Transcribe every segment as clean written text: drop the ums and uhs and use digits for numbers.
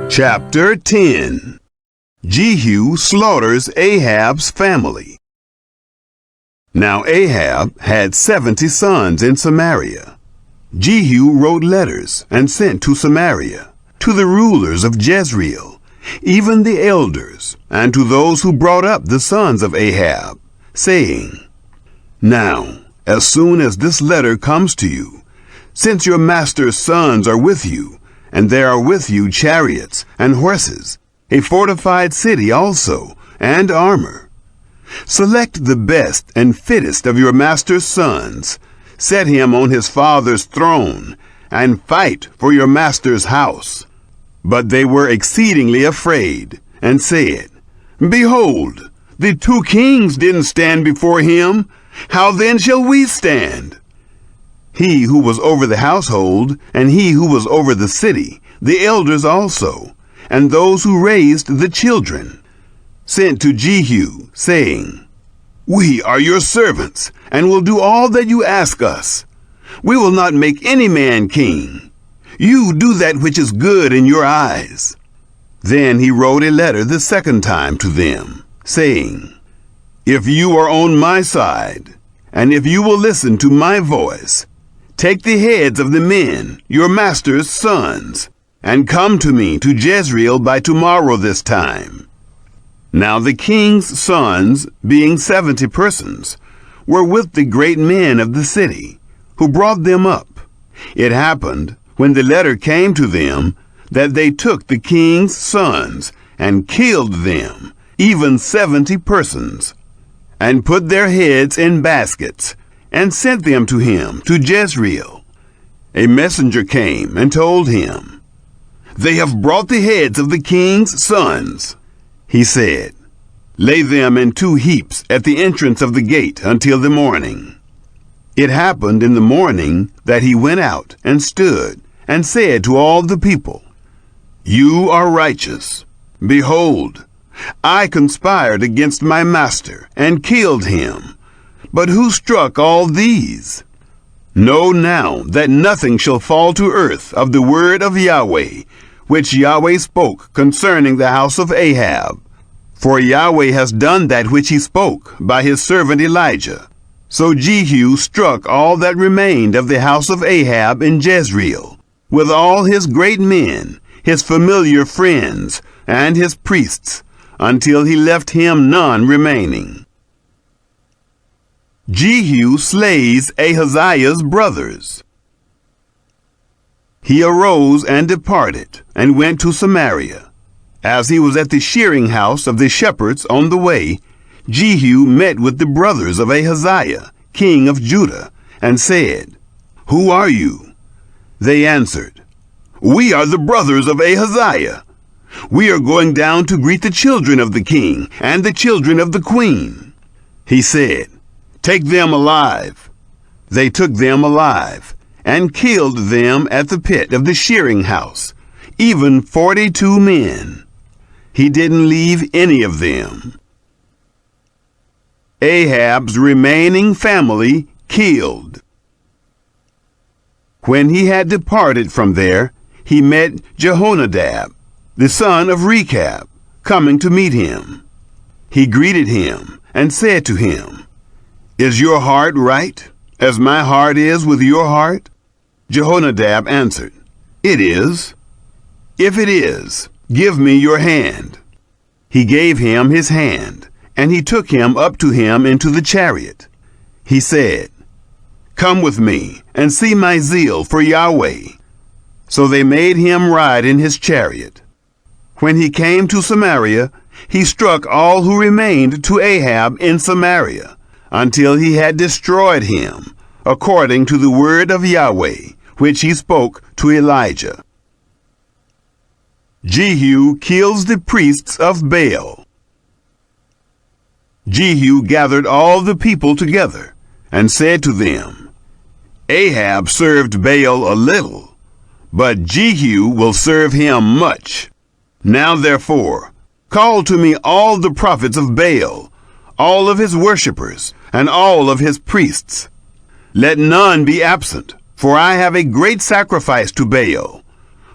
Chapter 10. Jehu slaughters Ahab's family. Now Ahab had 70 sons in Samaria. Jehu wrote letters and sent to Samaria, to the rulers of Jezreel, even the elders, and to those who brought up the sons of Ahab, saying, Now, as soon as this letter comes to you, since your master's sons are with you, and there are with you chariots and horses, a fortified city also, and armor, select the best and fittest of your master's sons, set him on his father's throne, and fight for your master's house. But they were exceedingly afraid, and said, Behold, the 2 kings didn't stand before him. How then shall we stand? He who was over the household, and he who was over the city, the elders also, and those who raised the children, sent to Jehu, saying, We are your servants, and will do all that you ask us. We will not make any man king. You do that which is good in your eyes. Then he wrote a letter the second time to them, saying, If you are on my side, and if you will listen to my voice, take the heads of the men, your master's sons, and come to me to Jezreel by tomorrow this time. Now the king's sons, being 70 persons, were with the great men of the city, who brought them up. It happened, when the letter came to them, that they took the king's sons, and killed them, even 70 persons, and put their heads in baskets, and sent them to him to Jezreel. A messenger came and told him, They have brought the heads of the king's sons. He said, Lay them in 2 heaps at the entrance of the gate until the morning. It happened in the morning that he went out and stood and said to all the people, You are righteous. Behold, I conspired against my master and killed him. But who struck all these? Know now that nothing shall fall to earth of the word of Yahweh, which Yahweh spoke concerning the house of Ahab. For Yahweh has done that which he spoke by his servant Elijah. So Jehu struck all that remained of the house of Ahab in Jezreel, with all his great men, his familiar friends, and his priests, until he left him none remaining. Jehu slays Ahaziah's brothers. He arose and departed, and went to Samaria. As he was at the shearing house of the shepherds on the way, Jehu met with the brothers of Ahaziah, king of Judah, and said, Who are you? They answered, We are the brothers of Ahaziah. We are going down to greet the children of the king and the children of the queen. He said, Take them alive. They took them alive, and killed them at the pit of the shearing house, even 42 men. He didn't leave any of them. Ahab's remaining family killed. When he had departed from there, he met Jehonadab, the son of Rechab, coming to meet him. He greeted him and said to him, Is your heart right, as my heart is with your heart? Jehonadab answered, It is. If it is, give me your hand. He gave him his hand, and he took him up to him into the chariot. He said, Come with me, and see my zeal for Yahweh. So they made him ride in his chariot. When he came to Samaria, he struck all who remained to Ahab in Samaria, until he had destroyed him, according to the word of Yahweh, which he spoke to Elijah. Jehu kills the priests of Baal. Jehu gathered all the people together, and said to them, Ahab served Baal a little, but Jehu will serve him much. Now therefore, call to me all the prophets of Baal, all of his worshippers, and all of his priests. Let none be absent, for I have a great sacrifice to Baal.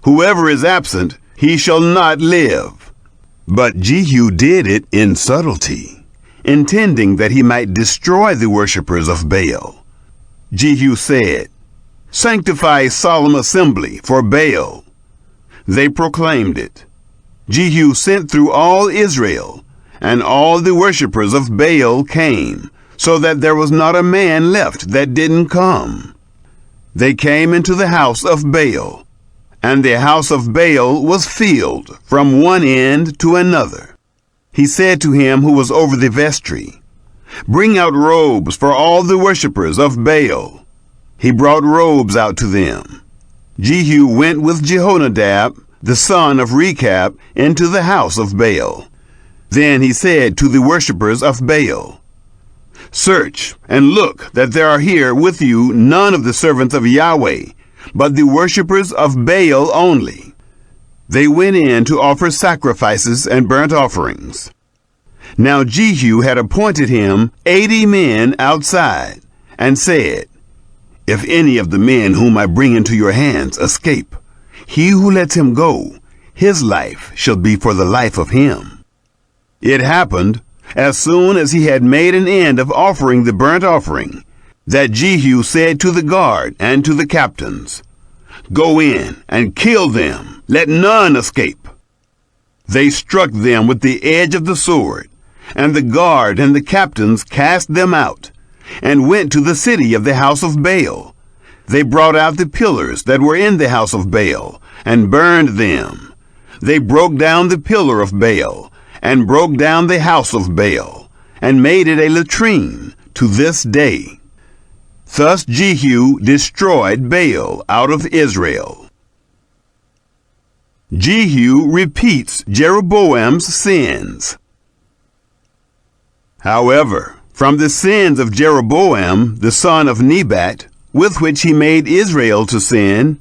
Whoever is absent, he shall not live. But Jehu did it in subtlety, intending that he might destroy the worshippers of Baal. Jehu said, "Sanctify a solemn assembly for Baal." They proclaimed it. Jehu sent through all Israel, and all the worshippers of Baal came, so that there was not a man left that didn't come. They came into the house of Baal, and the house of Baal was filled from one end to another. He said to him who was over the vestry, "Bring out robes for all the worshippers of Baal." He brought robes out to them. Jehu went with Jehonadab, the son of Rechab, into the house of Baal. Then he said to the worshippers of Baal, "Search and look that there are here with you none of the servants of Yahweh, but the worshippers of Baal only." They went in to offer sacrifices and burnt offerings. Now Jehu had appointed him 80 men outside, and said, "If any of the men whom I bring into your hands escape, he who lets him go, his life shall be for the life of him." It happened, as soon as he had made an end of offering the burnt offering, that Jehu said to the guard and to the captains, "Go in and kill them, let none escape." They struck them with the edge of the sword, and the guard and the captains cast them out, and went to the city of the house of Baal. They brought out the pillars that were in the house of Baal, and burned them. They broke down the pillar of Baal, and broke down the house of Baal, and made it a latrine to this day. Thus Jehu destroyed Baal out of Israel. Jehu repeats Jeroboam's sins. However, from the sins of Jeroboam, the son of Nebat, with which he made Israel to sin,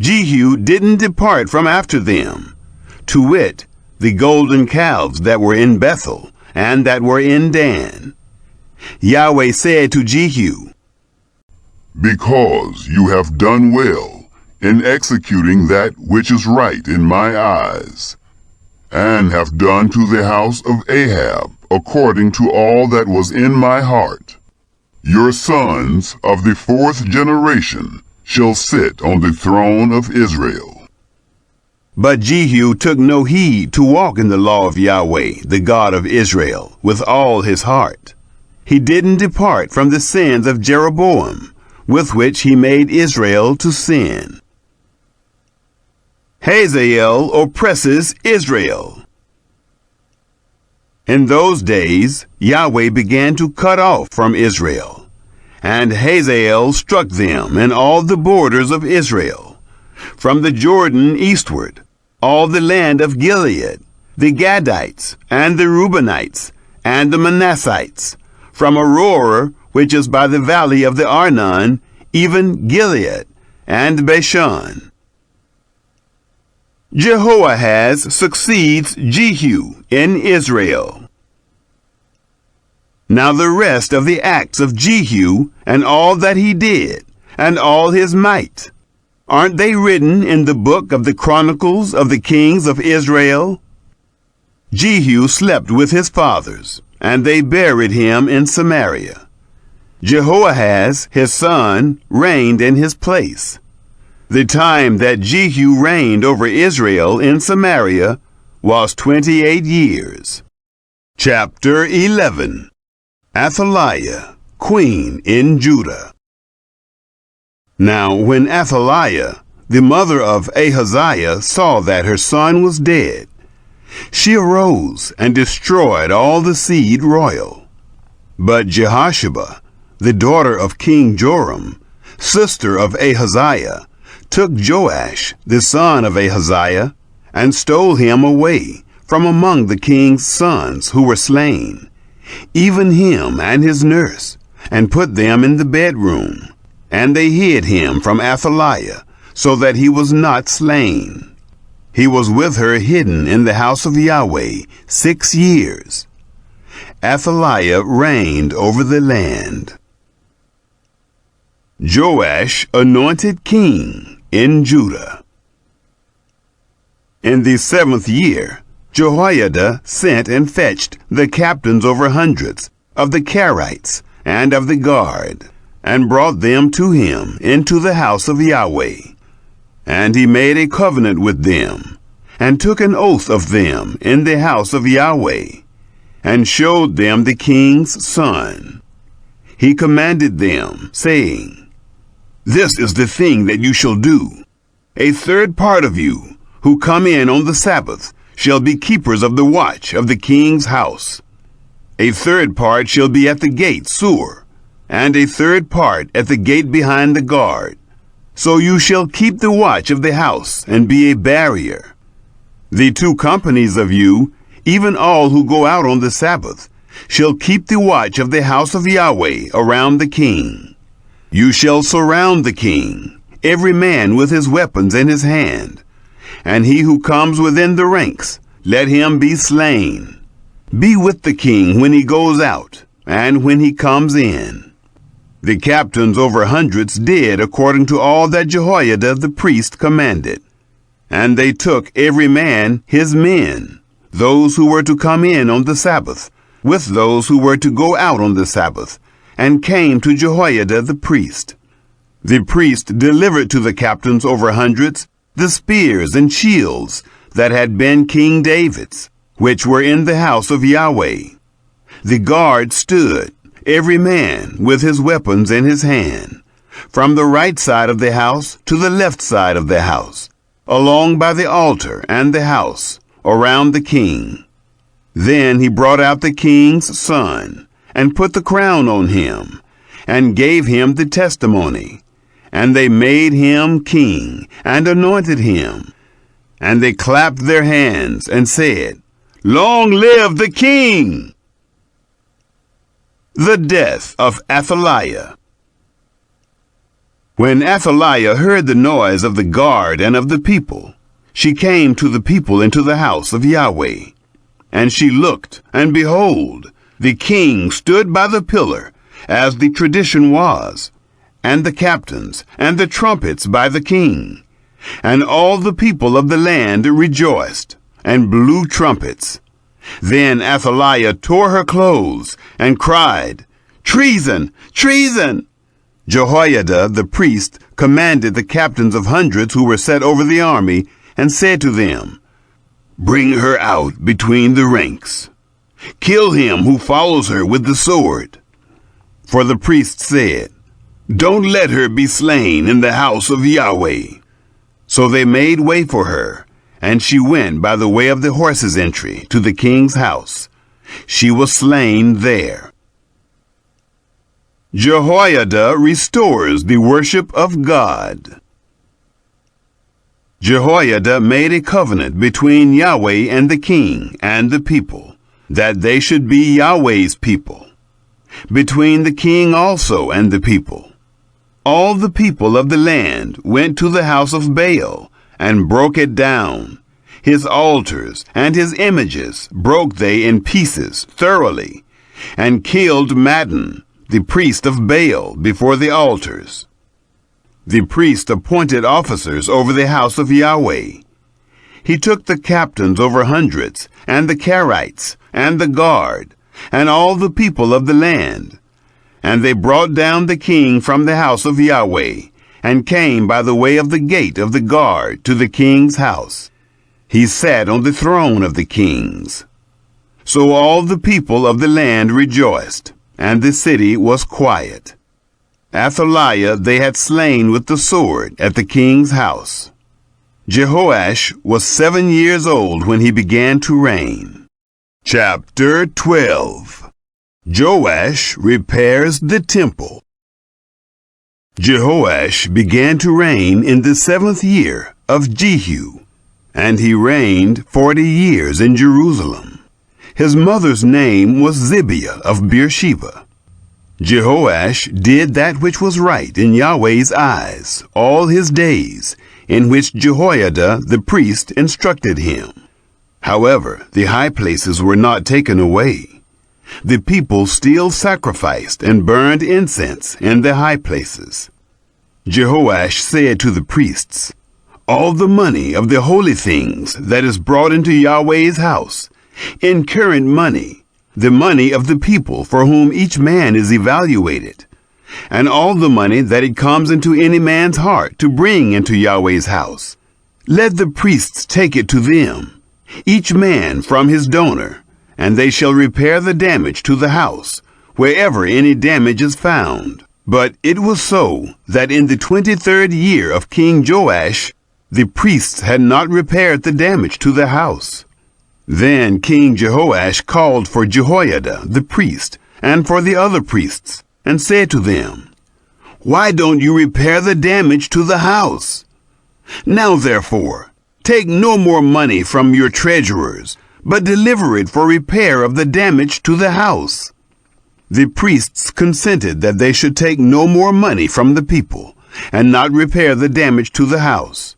Jehu didn't depart from after them, to wit, the golden calves that were in Bethel, and that were in Dan. Yahweh said to Jehu, "Because you have done well in executing that which is right in my eyes, and have done to the house of Ahab according to all that was in my heart, your sons of the 4th generation shall sit on the throne of Israel." But Jehu took no heed to walk in the law of Yahweh, the God of Israel, with all his heart. He didn't depart from the sins of Jeroboam, with which he made Israel to sin. Hazael oppresses Israel. In those days, Yahweh began to cut off from Israel, and Hazael struck them in all the borders of Israel, from the Jordan eastward, all the land of Gilead, the Gadites, and the Reubenites, and the Manassites, from Aroer, which is by the valley of the Arnon, even Gilead, and Bashan. Jehoahaz succeeds Jehu in Israel. Now the rest of the acts of Jehu, and all that he did, and all his might, aren't they written in the book of the Chronicles of the Kings of Israel? Jehu slept with his fathers, and they buried him in Samaria. Jehoahaz, his son, reigned in his place. The time that Jehu reigned over Israel in Samaria was 28 years. Chapter 11. Athaliah, queen in Judah. Now when Athaliah, the mother of Ahaziah, saw that her son was dead, she arose and destroyed all the seed royal. But Jehosheba, the daughter of King Joram, sister of Ahaziah, took Joash, the son of Ahaziah, and stole him away from among the king's sons who were slain, even him and his nurse, and put them in the bedroom. And they hid him from Athaliah, so that he was not slain. He was with her hidden in the house of Yahweh 6 years. Athaliah reigned over the land. Joash anointed king in Judah. In the 7th year, Jehoiada sent and fetched the captains over hundreds of the Karites and of the guard, and brought them to him into the house of Yahweh. And he made a covenant with them, and took an oath of them in the house of Yahweh, and showed them the king's son. He commanded them, saying, This is the thing that you shall do. A third part of you, who come in on the Sabbath, shall be keepers of the watch of the king's house. A third part shall be at the gate Sur, and a third part at the gate behind the guard. So you shall keep the watch of the house, and be a barrier. The 2 companies of you, even all who go out on the Sabbath, shall keep the watch of the house of Yahweh around the king. You shall surround the king, every man with his weapons in his hand, and he who comes within the ranks, let him be slain. Be with the king when he goes out, and when he comes in. The captains over hundreds did according to all that Jehoiada the priest commanded. And they took every man his men, those who were to come in on the Sabbath, with those who were to go out on the Sabbath, and came to Jehoiada the priest. The priest delivered to the captains over hundreds the spears and shields that had been King David's, which were in the house of Yahweh. The guard stood, every man with his weapons in his hand, from the right side of the house to the left side of the house, along by the altar and the house, around the king. Then he brought out the king's son, and put the crown on him, and gave him the testimony. And they made him king, and anointed him. And they clapped their hands, and said, Long live the king! The death of Athaliah. When Athaliah heard the noise of the guard and of the people, she came to the people into the house of Yahweh. And she looked, and behold, the king stood by the pillar, as the tradition was, and the captains, and the trumpets by the king. And all the people of the land rejoiced, and blew trumpets. Then Athaliah tore her clothes, and cried, Treason! Treason! Jehoiada the priest commanded the captains of hundreds who were set over the army, and said to them, Bring her out between the ranks. Kill him who follows her with the sword. For the priest said, Don't let her be slain in the house of Yahweh. So they made way for her, and she went by the way of the horses' entry to the king's house. She was slain there. Jehoiada restores the worship of God. Jehoiada made a covenant between Yahweh and the king and the people, that they should be Yahweh's people. Between the king also and the people. All the people of the land went to the house of Baal, and broke it down. His altars and his images broke they in pieces thoroughly, and killed Madden, the priest of Baal, before the altars. The priest appointed officers over the house of Yahweh. He took the captains over hundreds, and the Karites, and the guard, and all the people of the land. And they brought down the king from the house of Yahweh, and came by the way of the gate of the guard to the king's house. He sat on the throne of the kings. So all the people of the land rejoiced, and the city was quiet. Athaliah they had slain with the sword at the king's house. Jehoash was 7 years old when he began to reign. Chapter 12. Joash repairs the temple. Jehoash began to reign in the 7th year of Jehu, and he reigned 40 years in Jerusalem. His mother's name was Zibiah of Beersheba. Jehoash did that which was right in Yahweh's eyes all his days, in which Jehoiada the priest instructed him. However, the high places were not taken away. The people still sacrificed and burned incense in the high places. Jehoash said to the priests, all the money of the holy things that is brought into Yahweh's house, in current money, the money of the people for whom each man is evaluated, and all the money that it comes into any man's heart to bring into Yahweh's house. Let the priests take it to them, each man from his donor, and they shall repair the damage to the house, wherever any damage is found. But it was so that in the 23rd year of King Joash, the priests had not repaired the damage to the house. Then King Jehoash called for Jehoiada the priest and for the other priests, and said to them, "Why don't you repair the damage to the house? Now therefore, take no more money from your treasurers, but deliver it for repair of the damage to the house." The priests consented that they should take no more money from the people, and not repair the damage to the house.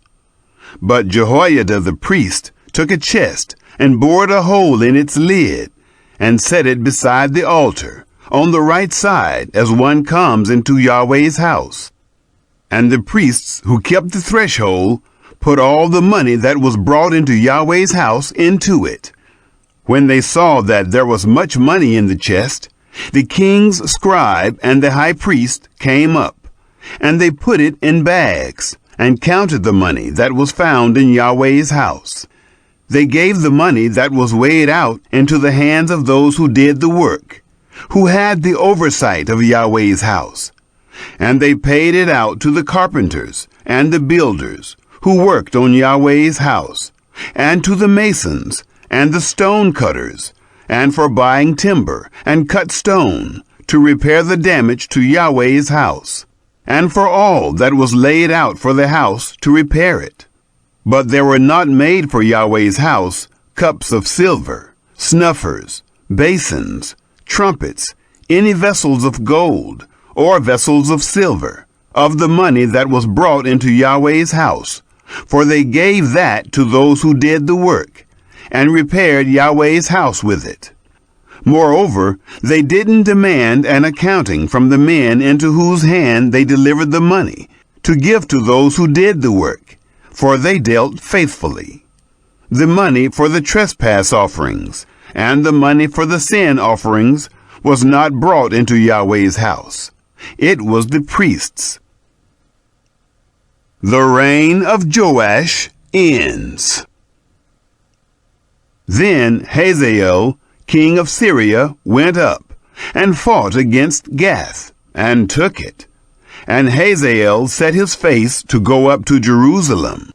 But Jehoiada the priest took a chest, and bored a hole in its lid, and set it beside the altar, on the right side as one comes into Yahweh's house. And the priests who kept the threshold put all the money that was brought into Yahweh's house into it. When they saw that there was much money in the chest, the king's scribe and the high priest came up, and they put it in bags, and counted the money that was found in Yahweh's house. They gave the money that was weighed out into the hands of those who did the work, who had the oversight of Yahweh's house. And they paid it out to the carpenters and the builders who worked on Yahweh's house, and to the masons and the stone cutters, and for buying timber and cut stone to repair the damage to Yahweh's house, and for all that was laid out for the house to repair it. But there were not made for Yahweh's house cups of silver, snuffers, basins, trumpets, any vessels of gold, or vessels of silver, of the money that was brought into Yahweh's house, for they gave that to those who did the work, and repaired Yahweh's house with it. Moreover, they didn't demand an accounting from the men into whose hand they delivered the money, to give to those who did the work, for they dealt faithfully. The money for the trespass offerings, and the money for the sin offerings, was not brought into Yahweh's house. It was the priests. The reign of Joash ends. Then Hazael, king of Syria, went up, and fought against Gath, and took it. And Hazael set his face to go up to Jerusalem.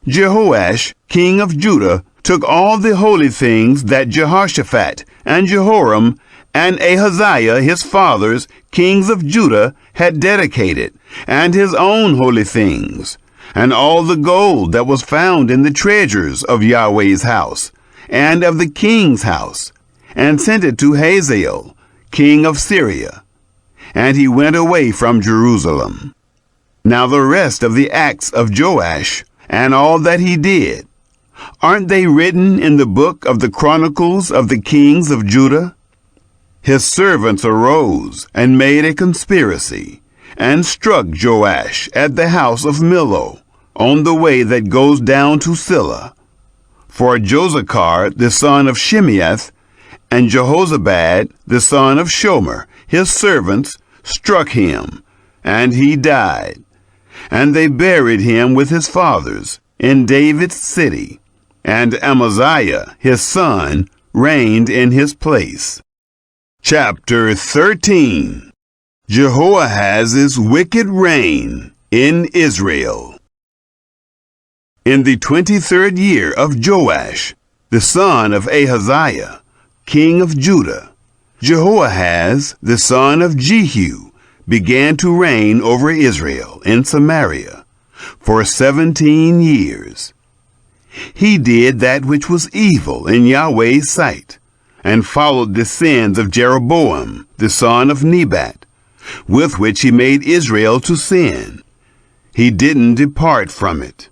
Jehoash, king of Judah, took all the holy things that Jehoshaphat and Jehoram and Ahaziah his fathers, kings of Judah, had dedicated, and his own holy things, and all the gold that was found in the treasures of Yahweh's house, and of the king's house, and sent it to Hazael, king of Syria. And he went away from Jerusalem. Now the rest of the acts of Joash, and all that he did, aren't they written in the book of the Chronicles of the kings of Judah? His servants arose and made a conspiracy, and struck Joash at the house of Millo, on the way that goes down to Silla. For Josachar the son of Shimeath, and Jehozabad the son of Shomer, his servants, struck him, and he died. And they buried him with his fathers in David's city, and Amaziah his son reigned in his place. Chapter 13. Jehoahaz's wicked reign in Israel. In the 23rd year of Joash, the son of Ahaziah, king of Judah, Jehoahaz, the son of Jehu, began to reign over Israel in Samaria for 17 years. He did that which was evil in Yahweh's sight, and followed the sins of Jeroboam, the son of Nebat, with which he made Israel to sin. He didn't depart from it.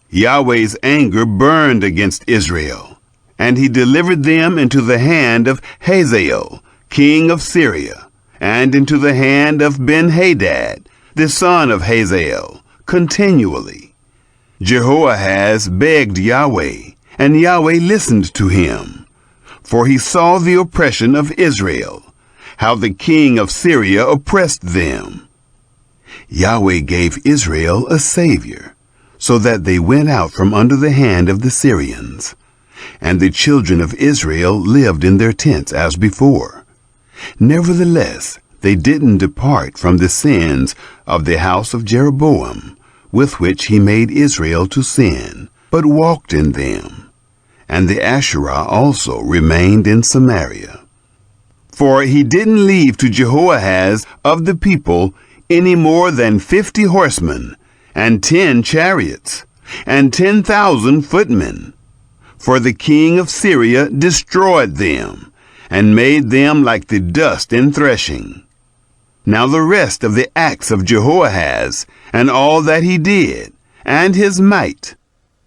Yahweh's anger burned against Israel, and he delivered them into the hand of Hazael, king of Syria, and into the hand of Ben-Hadad, the son of Hazael, continually. Jehoahaz begged Yahweh, and Yahweh listened to him. For he saw the oppression of Israel, how the king of Syria oppressed them. Yahweh gave Israel a savior, so that they went out from under the hand of the Syrians. And the children of Israel lived in their tents as before. Nevertheless, they didn't depart from the sins of the house of Jeroboam, with which he made Israel to sin, but walked in them. And the Asherah also remained in Samaria. For he didn't leave to Jehoahaz of the people any more than 50 horsemen, and 10 chariots, and 10,000 footmen. For the king of Syria destroyed them, and made them like the dust in threshing. Now the rest of the acts of Jehoahaz, and all that he did, and his might,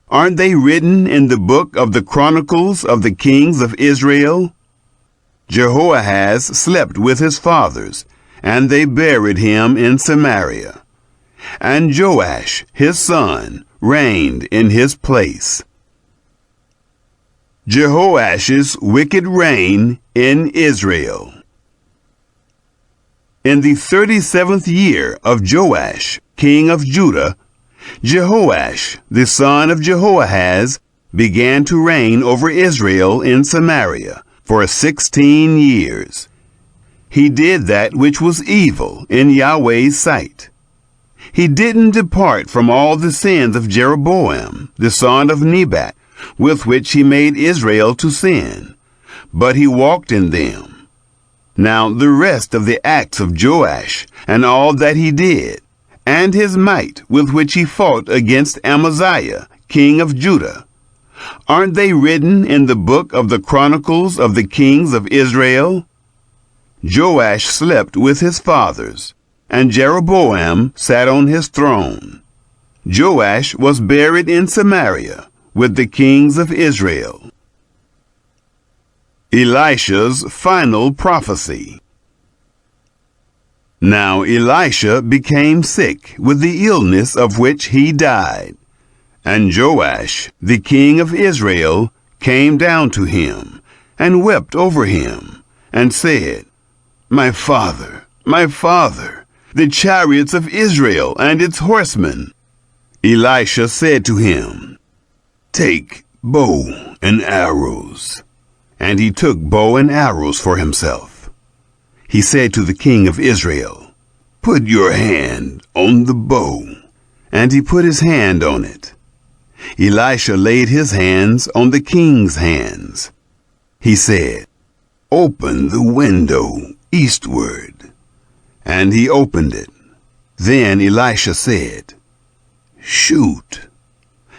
aren't they written in the book of the Chronicles of the kings of Israel? Jehoahaz slept with his fathers, and they buried him in Samaria. And Joash, his son, reigned in his place. Jehoash's wicked reign in Israel. In the 37th year of Joash, king of Judah, Jehoash, the son of Jehoahaz, began to reign over Israel in Samaria for 16 years. He did that which was evil in Yahweh's sight. He didn't depart from all the sins of Jeroboam, the son of Nebat, with which he made Israel to sin, but he walked in them. Now the rest of the acts of Joash, and all that he did, and his might with which he fought against Amaziah, king of Judah, aren't they written in the book of the Chronicles of the kings of Israel? Joash slept with his fathers, and Jeroboam sat on his throne. Joash was buried in Samaria with the kings of Israel. Elisha's final prophecy. Now Elisha became sick with the illness of which he died. And Joash, the king of Israel, came down to him, and wept over him, and said, my father, the chariots of Israel and its horsemen. Elisha said to him, take bow and arrows. And he took bow and arrows for himself. He said to the king of Israel, put your hand on the bow. And he put his hand on it. Elisha laid his hands on the king's hands. He said, open the window eastward. And he opened it. Then Elisha said, shoot.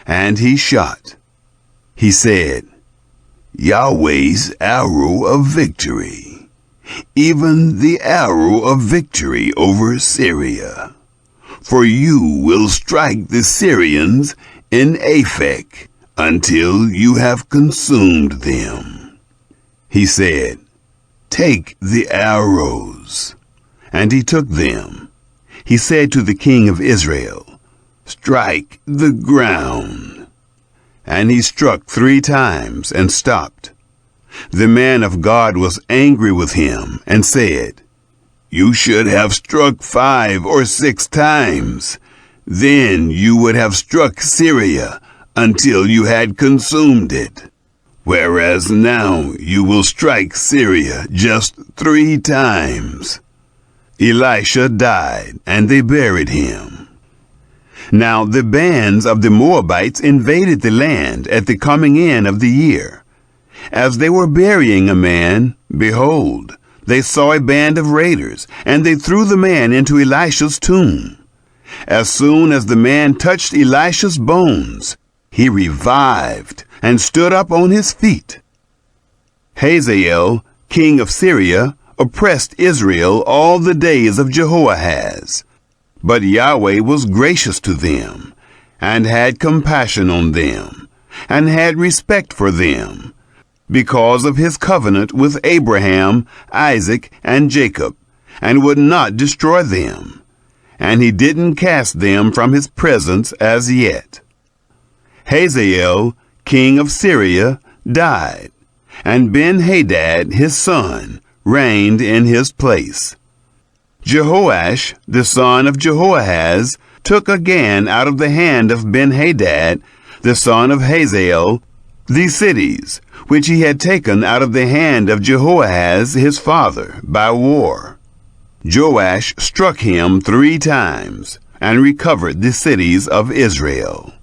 And he shot. He said, Yahweh's arrow of victory, even the arrow of victory over Syria. For you will strike the Syrians in Aphek until you have consumed them. He said, take the arrows. And he took them. He said to the king of Israel, strike the ground. And he struck 3 times and stopped. The man of God was angry with him and said, you should have struck 5 or 6 times. Then you would have struck Syria until you had consumed it. Whereas now you will strike Syria just 3 times. Elisha died, and they buried him. Now the bands of the Moabites invaded the land at the coming in of the year. As they were burying a man, behold, they saw a band of raiders, and they threw the man into Elisha's tomb. As soon as the man touched Elisha's bones, he revived and stood up on his feet. Hazael, king of Syria, oppressed Israel all the days of Jehoahaz. But Yahweh was gracious to them, and had compassion on them, and had respect for them, because of his covenant with Abraham, Isaac, and Jacob, and would not destroy them. And he didn't cast them from his presence as yet. Hazael, king of Syria, died, and Ben-Hadad his son reigned in his place. Jehoash, the son of Jehoahaz, took again out of the hand of Ben-Hadad, the son of Hazael, the cities which he had taken out of the hand of Jehoahaz his father by war. Joash struck him 3 times, and recovered the cities of Israel.